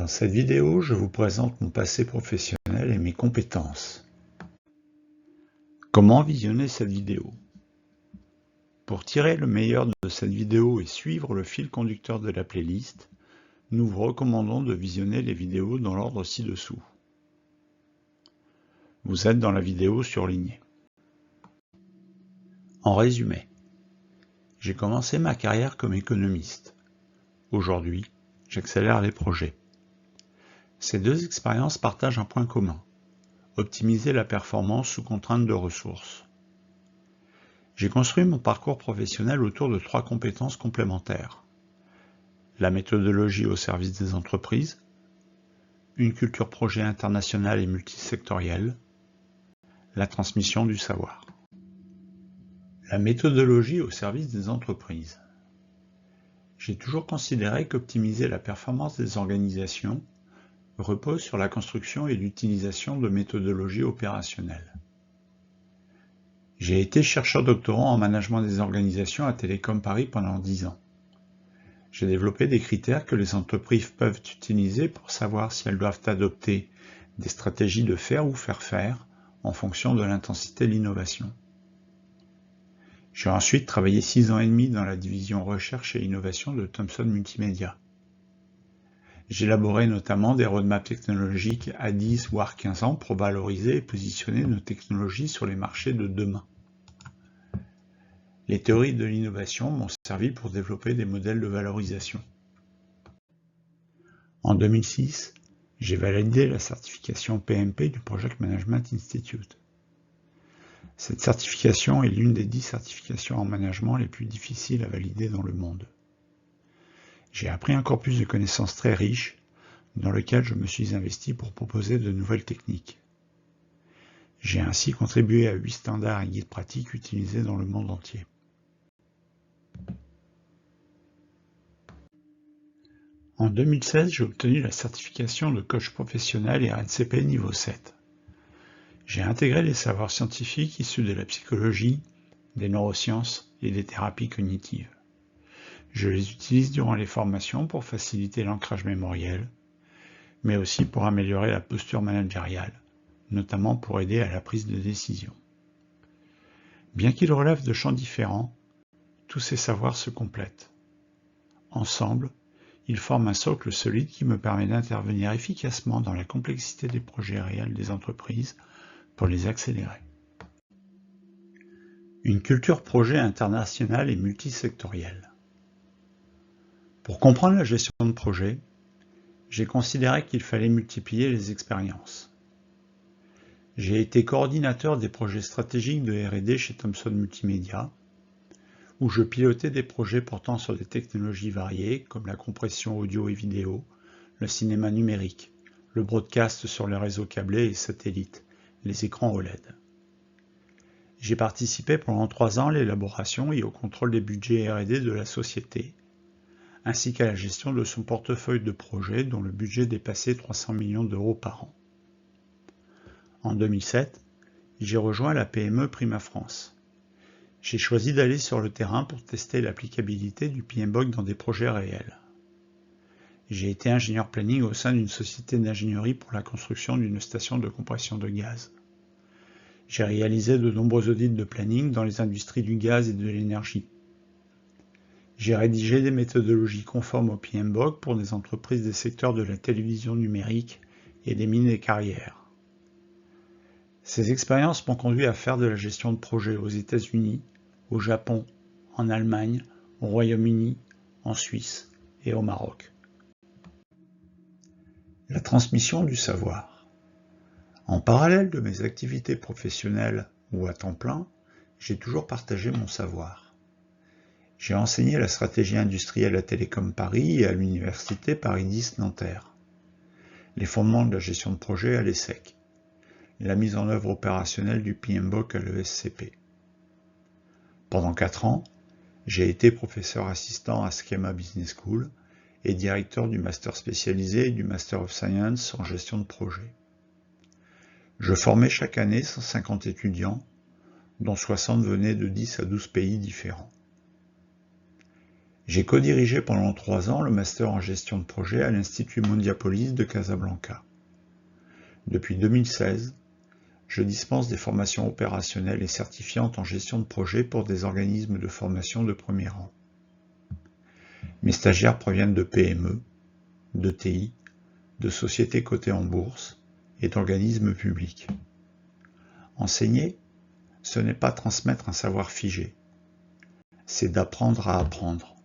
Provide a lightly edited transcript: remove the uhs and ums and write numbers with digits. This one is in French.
Dans cette vidéo, je vous présente mon passé professionnel et mes compétences. Comment visionner cette vidéo? Pour tirer le meilleur de cette vidéo et suivre le fil conducteur de la playlist, nous vous recommandons de visionner les vidéos dans l'ordre ci-dessous. Vous êtes dans la vidéo surlignée. En résumé, j'ai commencé ma carrière comme économiste. Aujourd'hui, j'accélère les projets. Ces deux expériences partagent un point commun: optimiser la performance sous contrainte de ressources. J'ai construit mon parcours professionnel autour de 3 compétences complémentaires: la méthodologie au service des entreprises, une culture projet internationale et multisectorielle, la transmission du savoir. La méthodologie au service des entreprises. J'ai toujours considéré qu'optimiser la performance des organisations repose sur la construction et l'utilisation de méthodologies opérationnelles. J'ai été chercheur doctorant en management des organisations à Télécom Paris pendant 10 ans. J'ai développé des critères que les entreprises peuvent utiliser pour savoir si elles doivent adopter des stratégies de faire ou faire faire en fonction de l'intensité de l'innovation. J'ai ensuite travaillé 6 ans et demi dans la division recherche et innovation de Thomson Multimédia. J'élaborais notamment des roadmaps technologiques à 10 voire 15 ans pour valoriser et positionner nos technologies sur les marchés de demain. Les théories de l'innovation m'ont servi pour développer des modèles de valorisation. En 2006, j'ai validé la certification PMP du Project Management Institute. Cette certification est l'une des 10 certifications en management les plus difficiles à valider dans le monde. J'ai appris un corpus de connaissances très riche, dans lequel je me suis investi pour proposer de nouvelles techniques. J'ai ainsi contribué à 8 standards et guides pratiques utilisés dans le monde entier. En 2016, j'ai obtenu la certification de coach professionnel et RNCP niveau 7. J'ai intégré les savoirs scientifiques issus de la psychologie, des neurosciences et des thérapies cognitives. Je les utilise durant les formations pour faciliter l'ancrage mémoriel, mais aussi pour améliorer la posture managériale, notamment pour aider à la prise de décision. Bien qu'ils relèvent de champs différents, tous ces savoirs se complètent. Ensemble, ils forment un socle solide qui me permet d'intervenir efficacement dans la complexité des projets réels des entreprises pour les accélérer. Une culture projet internationale et multisectorielle. Pour comprendre la gestion de projet, j'ai considéré qu'il fallait multiplier les expériences. J'ai été coordinateur des projets stratégiques de R&D chez Thomson Multimédia, où je pilotais des projets portant sur des technologies variées comme la compression audio et vidéo, le cinéma numérique, le broadcast sur les réseaux câblés et satellites, les écrans OLED. J'ai participé pendant 3 ans à l'élaboration et au contrôle des budgets R&D de la société, ainsi qu'à la gestion de son portefeuille de projets dont le budget dépassait 300 millions d'euros par an. En 2007, j'ai rejoint la PME Prima France. J'ai choisi d'aller sur le terrain pour tester l'applicabilité du PMBOK dans des projets réels. J'ai été ingénieur planning au sein d'une société d'ingénierie pour la construction d'une station de compression de gaz. J'ai réalisé de nombreux audits de planning dans les industries du gaz et de l'énergie. J'ai rédigé des méthodologies conformes au PMBOK pour des entreprises des secteurs de la télévision numérique et des mines et carrières. Ces expériences m'ont conduit à faire de la gestion de projets aux États-Unis, au Japon, en Allemagne, au Royaume-Uni, en Suisse et au Maroc. La transmission du savoir. En parallèle de mes activités professionnelles ou à temps plein, j'ai toujours partagé mon savoir. J'ai enseigné la stratégie industrielle à Télécom Paris et à l'université Paris X Nanterre, les fondements de la gestion de projet à l'ESSEC, la mise en œuvre opérationnelle du PMBOK à l'ESCP. Pendant 4 ans, j'ai été professeur assistant à Schema Business School et directeur du master spécialisé et du Master of Science en gestion de projet. Je formais chaque année 150 étudiants, dont 60 venaient de 10 à 12 pays différents. J'ai co-dirigé pendant 3 ans le master en gestion de projet à l'Institut Mondiapolis de Casablanca. Depuis 2016, je dispense des formations opérationnelles et certifiantes en gestion de projet pour des organismes de formation de premier rang. Mes stagiaires proviennent de PME, d'ETI, de sociétés cotées en bourse et d'organismes publics. Enseigner, ce n'est pas transmettre un savoir figé, c'est d'apprendre à apprendre.